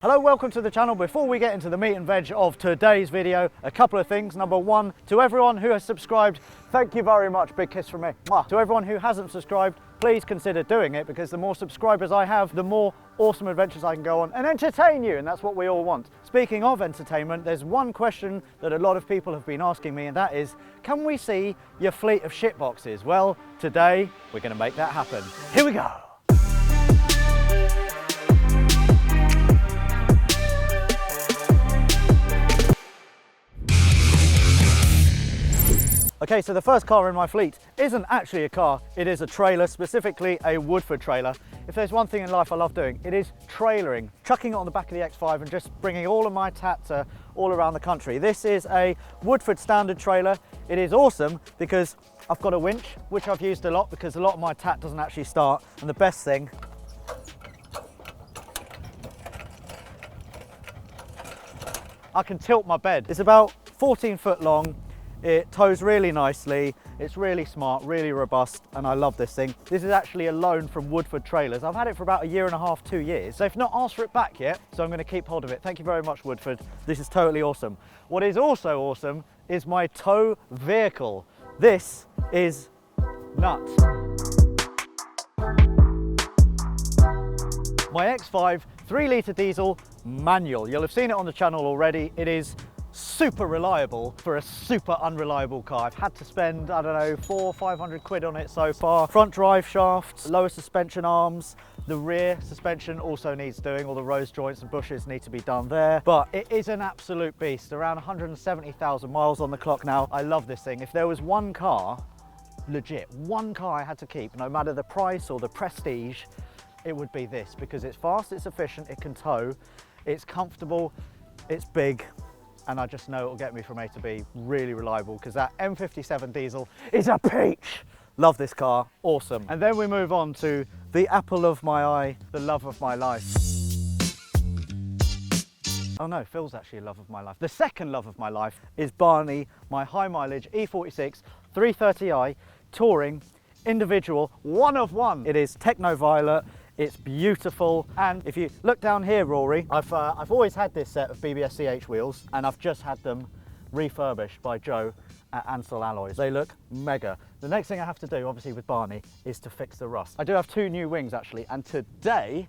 Hello, welcome to the channel. Before we get into the meat and veg of today's video, a couple of things. Number one, to everyone who has subscribed, thank you very much. Big kiss from me. Mwah. To everyone who hasn't subscribed, please consider doing it, because the more subscribers I have, the more awesome adventures I can go on and entertain you, and that's what we all want. Speaking of entertainment, there's one question that a lot of people have been asking me, and that is, can we see your fleet of shit boxes? Well, today we're going to make that happen. Here we go. Okay, so the first car in my fleet isn't actually a car, it is a trailer, specifically a Woodford trailer. If there's one thing in life I love doing, it is trailering, chucking it on the back of the X5 and just bringing all of my tats all around the country. This is a Woodford standard trailer. It is awesome because I've got a winch, which I've used a lot because a lot of my tat doesn't actually start. And the best thing, I can tilt my bed. It's about 14 foot long. It tows really nicely, it's really smart, really robust, and I love this thing. This is actually a loan from Woodford Trailers. I've had it for about a year and a half, 2 years. They've not asked for it back yet, so I'm going to keep hold of it. Thank you very much, Woodford. This is totally awesome. What is also awesome is my tow vehicle. This is nuts. My X5 3-litre diesel manual. You'll have seen it on the channel already. It is super reliable for a super unreliable car. I've had to spend, I don't know, 400 or 500 quid on it so far. Front drive shaft, lower suspension arms, the rear suspension also needs doing. All the rose joints and bushes need to be done there, but it is an absolute beast. Around 170,000 miles on the clock now. I love this thing. If there was one car, legit, one car I had to keep, no matter the price or the prestige, it would be this, because it's fast, it's efficient, it can tow, it's comfortable, it's big, and I just know it'll get me from A to B really reliable, because that M57 diesel is a peach. Love this car, awesome. And then we move on to the apple of my eye, the love of my life. Oh no, Phil's actually a love of my life. The second love of my life is Barney, my high mileage E46 330i touring individual, one of one. It is techno violet. It's beautiful, and if you look down here, Rory, I've always had this set of BBS CH wheels, and I've just had them refurbished by Joe at Ansell Alloys. They look mega. The next thing I have to do, obviously with Barney, is to fix the rust. I do have 2 new wings actually, and today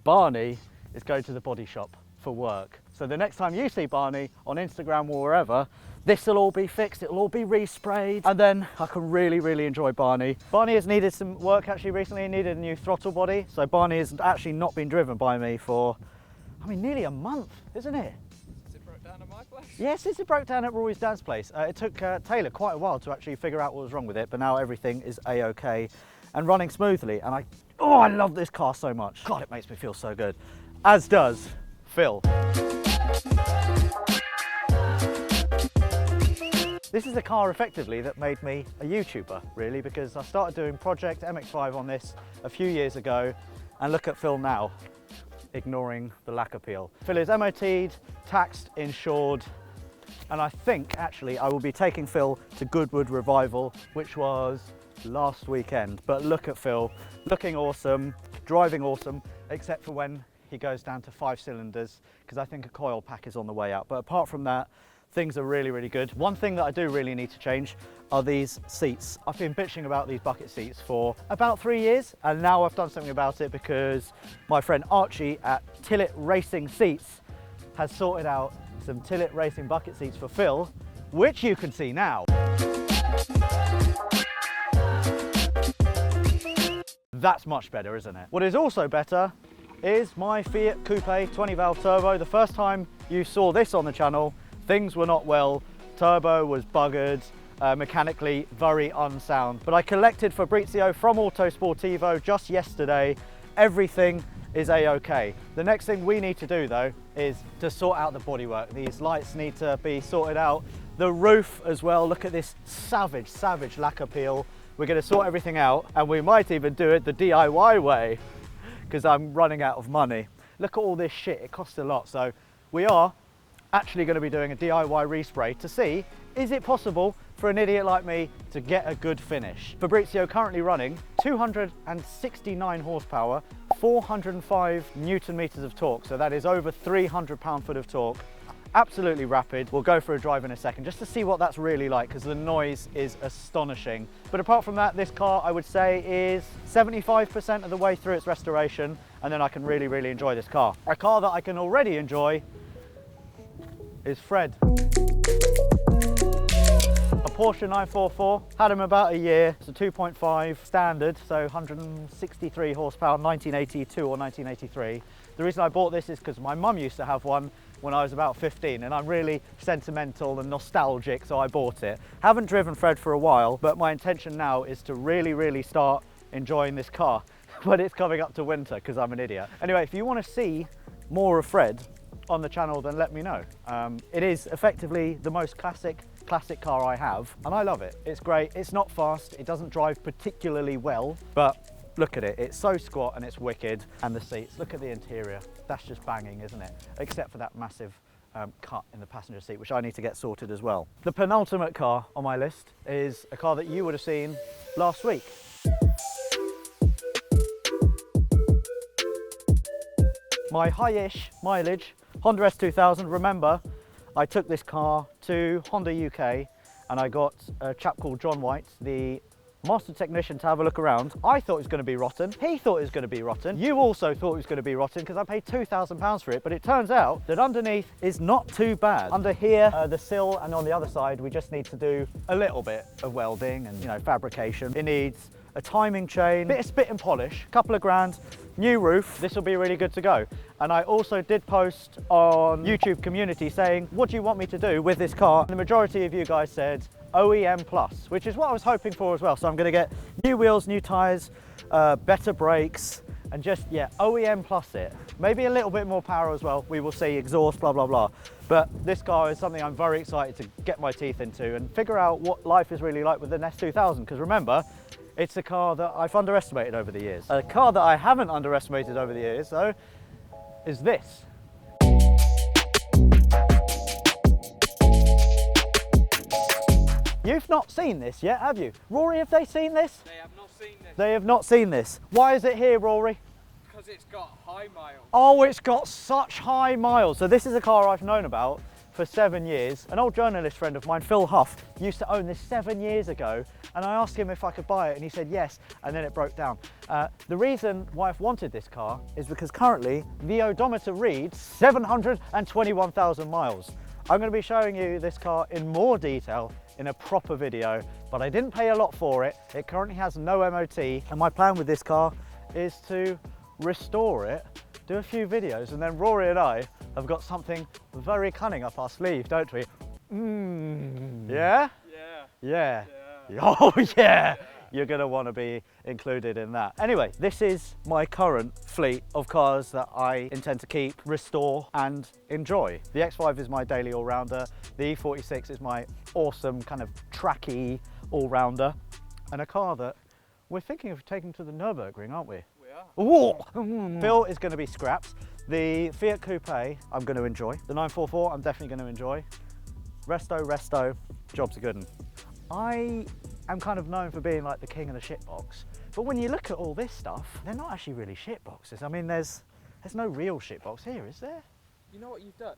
Barney is going to the body shop for work. So the next time you see Barney on Instagram or wherever, this will all be fixed, it'll all be resprayed, and then I can really enjoy Barney. Barney has needed some work actually recently. He needed a new throttle body, so Barney has actually not been driven by me for, I mean, nearly a month, isn't it? Is it broke down at my place? Yes, it broke down at Rory's dad's place. It took Taylor quite a while to actually figure out what was wrong with it, but now everything is a-okay and running smoothly, and I love this car so much. God, it makes me feel so good. As does Phil. This is the car effectively that made me a YouTuber, really, because I started doing Project MX5 on this a few years ago, and look at Phil now, ignoring the lack appeal. Phil is MOT'd, taxed, insured, and I think actually I will be taking Phil to Goodwood Revival, which was last weekend. But look at Phil, looking awesome, driving awesome, except for when he goes down to 5 cylinders, because I think a coil pack is on the way out. But apart from that, things are really good. One thing that I do really need to change are these seats. I've been bitching about these bucket seats for about 3 years, and now I've done something about it because my friend Archie at Tillet Racing Seats has sorted out some Tillet Racing bucket seats for Phil, which you can see now. That's much better, isn't it? What is also better is my Fiat Coupe 20 valve turbo. The first time you saw this on the channel, things were not well, turbo was buggered, mechanically very unsound. But I collected Fabrizio from Autosportivo just yesterday. Everything is a-okay. The next thing we need to do though is to sort out the bodywork. These lights need to be sorted out. The roof as well, look at this savage lacquer peel. We're gonna sort everything out, and we might even do it the DIY way, because I'm running out of money. Look at all this shit, it costs a lot. So we are actually going to be doing a DIY respray to see, is it possible for for an idiot like me to get a good finish. Fabrizio currently running 269 horsepower, 405 Newton meters of torque, so that is over 300 pound-foot of torque. Absolutely rapid. We'll go for a drive in a second just to see what that's really like, because the noise is astonishing. But apart from that, this car I would say is 75% of the way through its restoration, and then I can really enjoy this car. A car that I can already enjoy is Fred. A Porsche 944, had him about a year. It's a 2.5 standard, so 163 horsepower, 1982 or 1983. The reason I bought this is because my mum used to have one when I was about 15, and I'm really sentimental and nostalgic, so I bought it. Haven't driven Fred for a while, but my intention now is to really start enjoying this car when it's coming up to winter, because I'm an idiot. Anyway, if you want to see more of Fred on the channel, then let me know. It is effectively the most classic car I have, and I love it. It's great. It's not fast. It doesn't drive particularly well, but look at it. It's so squat and it's wicked. And the seats, look at the interior. That's just banging, isn't it? Except for that massive cut in the passenger seat, which I need to get sorted as well. The penultimate car on my list is a car that you would have seen last week. My high-ish mileage Honda S2000. Remember, I took this car to Honda UK and I got a chap called John White, the master technician, to have a look around. I thought it was going to be rotten. He thought it was going to be rotten. You also thought it was going to be rotten because I paid £2,000 for it, but it turns out that underneath is not too bad. Under here, the sill, and on the other side, we just need to do a little bit of welding and, you know, fabrication. It needs a timing chain, bit of spit and polish, couple of grand, new roof. This will be really good to go. And I also did post on YouTube community saying, what do you want me to do with this car? And the majority of you guys said OEM plus, which is what I was hoping for as well. So I'm going to get new wheels, new tyres, better brakes, and just, yeah, OEM plus it. Maybe a little bit more power as well. We will see, exhaust, blah, blah, blah. But this car is something I'm very excited to get my teeth into and figure out what life is really like with an S2000. Because remember, it's a car that I've underestimated over the years. A car that I haven't underestimated over the years, though, is this. You've not seen this yet, have you? Rory, have they seen this? They have not seen this. They have not seen this. Why is it here, Rory? Because it's got high miles. Oh, it's got such high miles. So this is a car I've known about for 7 years. An old journalist friend of mine, Phil Huff, used to own this 7 years ago, and I asked him if I could buy it and he said yes, and then it broke down. The reason why I've wanted this car is because currently the odometer reads 721,000 miles. I'm going to be showing you this car in more detail in a proper video, but I didn't pay a lot for it. It currently has no MOT, and my plan with this car is to restore it, do a few videos, and then Rory and I have got something very cunning up our sleeve, don't we? Yeah? Yeah. Oh yeah! You're going to want to be included in that. Anyway, this is my current fleet of cars that I intend to keep, restore and enjoy. The X5 is my daily all-rounder. The E46 is my awesome kind of tracky all-rounder. And a car that we're thinking of taking to the Nürburgring, aren't we? We are. Ooh. Phil is going to be scrapped. The Fiat Coupe I'm going to enjoy. The 944 I'm definitely going to enjoy. Resto, job's a good one. I am kind of known for being like the king of the shitbox, but when you look at all this stuff, they're not actually really shitboxes. I mean, there's no real shitbox here, is there? You know what you've done?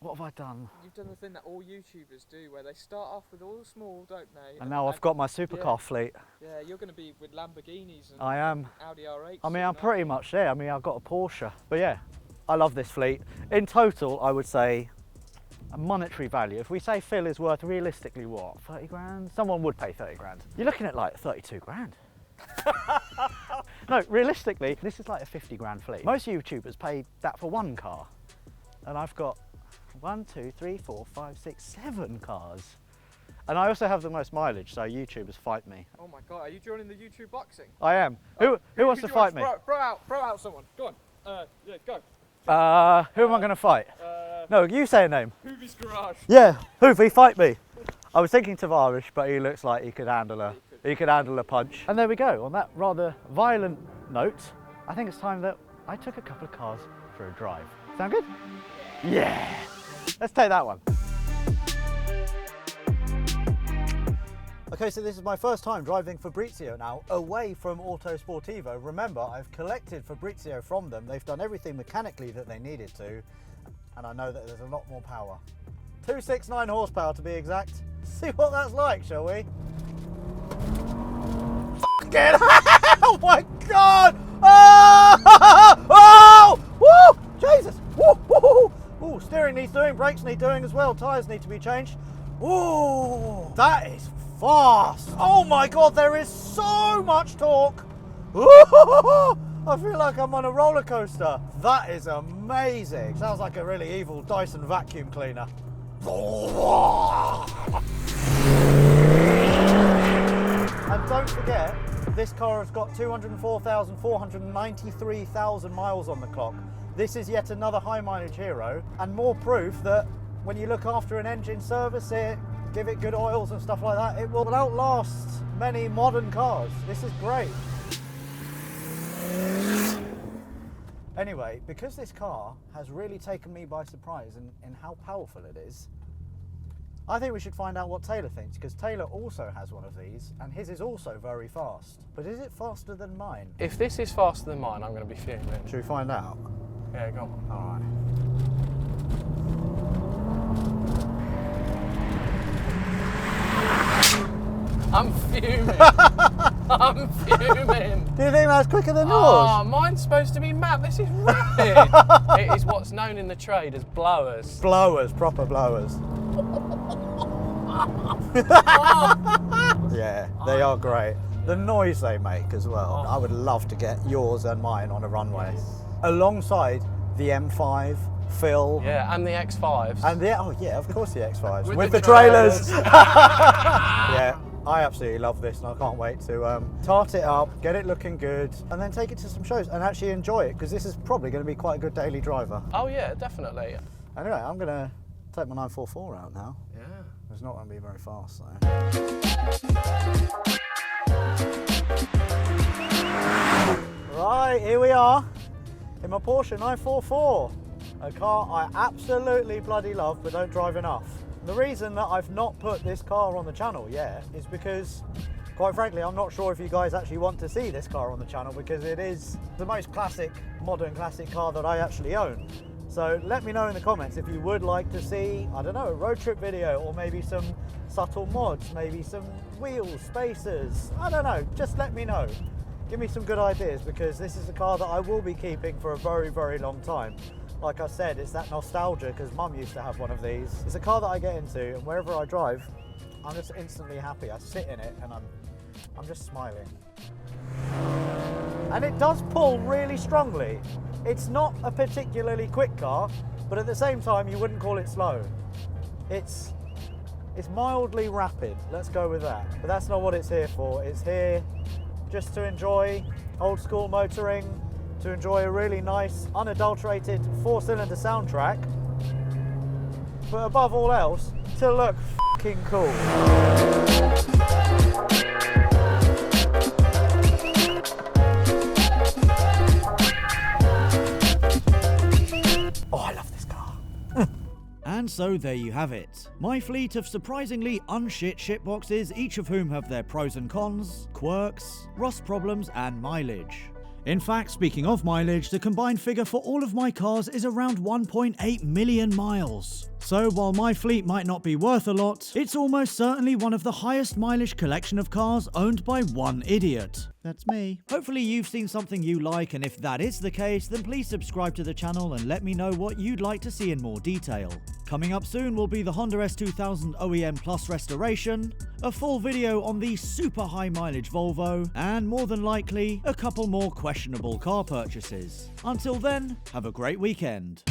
What have I done? You've done the thing that all YouTubers do, where they start off with all small, don't they? And now I've got my supercar fleet. Yeah, you're going to be with Lamborghinis and I am. Audi R8. I mean, I'm pretty much there. I mean, I've got a Porsche. But yeah, I love this fleet. In total, I would say a monetary value. If we say Phil is worth realistically what, 30 grand? Someone would pay 30 grand. You're looking at like 32 grand. No, realistically, this is like a 50 grand fleet. Most YouTubers pay that for one car. And I've got 1, 2, 3, 4, 5, 6, 7 cars. And I also have the most mileage, so YouTubers fight me. Oh my God, are you joining the YouTube boxing? I am. Who wants to fight me? Throw out someone. Go on. Yeah, go. Who am I going to fight? No, you say a name. Hoovie's Garage. Yeah, Hoovie, fight me. I was thinking Tavares, but he looks like he could handle a punch. And there we go. On that rather violent note, I think it's time that I took a couple of cars for a drive. Sound good? Yeah. Let's take that one. Okay, so this is my first time driving Fabrizio now, away from Auto Sportivo. Remember, I've collected Fabrizio from them. They've done everything mechanically that they needed to, and I know that there's a lot more power. 269 horsepower to be exact. See what that's like, shall we? Get oh my God! Oh! Oh! Woo! Jesus! Woo! Woo! Ooh, steering needs doing, brakes need doing as well, tyres need to be changed. Ooh, that is fast! Oh my God, there is so much torque! Ooh, I feel like I'm on a roller coaster. That is amazing. Sounds like a really evil Dyson vacuum cleaner. And don't forget, this car has got 204,493,000 miles on the clock. This is yet another high mileage hero, and more proof that when you look after an engine, service it, give it good oils and stuff like that, it will outlast many modern cars. This is great. Anyway, because this car has really taken me by surprise in how powerful it is, I think we should find out what Taylor thinks, because Taylor also has one of these, and his is also very fast. But is it faster than mine? If this is faster than mine, I'm going to be fuming. Should we find out? Yeah, go on. All right. I'm fuming. I'm fuming. Do you think that's quicker than yours? Oh, mine's supposed to be mad. This is rapid. It is what's known in the trade as blowers. Blowers, proper blowers. Yeah, they are great. The noise they make as well. I would love to get yours and mine on a runway. Alongside the M5, Phil. Yeah, and the X5s. And the, oh yeah, of course the X5s. With the the trailers. Yeah, I absolutely love this and I can't wait to tart it up, get it looking good, and then take it to some shows and actually enjoy it, because this is probably going to be quite a good daily driver. Oh yeah, definitely. Anyway, I'm going to take my 944 out now. Yeah. It's not going to be very fast though. Right, here we are in my Porsche 944. A car I absolutely bloody love but don't drive enough. The reason that I've not put this car on the channel yet is because, quite frankly, I'm not sure if you guys actually want to see this car on the channel, because it is the most classic, modern classic car that I actually own. So let me know in the comments if you would like to see, I don't know, a road trip video, or maybe some subtle mods, maybe some wheels, spacers, I don't know, just let me know. Give me some good ideas, because this is a car that I will be keeping for a very, very long time. Like I said, it's that nostalgia, because Mum used to have one of these. It's a car that I get into, and wherever I drive, I'm just instantly happy. I sit in it and I'm just smiling. And it does pull really strongly. It's not a particularly quick car, but at the same time, you wouldn't call it slow. It's mildly rapid, let's go with that. But that's not what it's here for. It's here just to enjoy old school motoring, to enjoy a really nice, unadulterated 4-cylinder soundtrack, but above all else, to look f***ing cool. Oh, I love this car. And so there you have it. My fleet of surprisingly unshit shitboxes, each of whom have their pros and cons, quirks, rust problems and mileage. In fact, speaking of mileage, the combined figure for all of my cars is around 1.8 million miles. So while my fleet might not be worth a lot, it's almost certainly one of the highest mileage collection of cars owned by one idiot. That's me. Hopefully you've seen something you like, and if that is the case, then please subscribe to the channel and let me know what you'd like to see in more detail. Coming up soon will be the Honda S2000 OEM Plus restoration, a full video on the super high mileage Volvo, and more than likely, a couple more questionable car purchases. Until then, have a great weekend.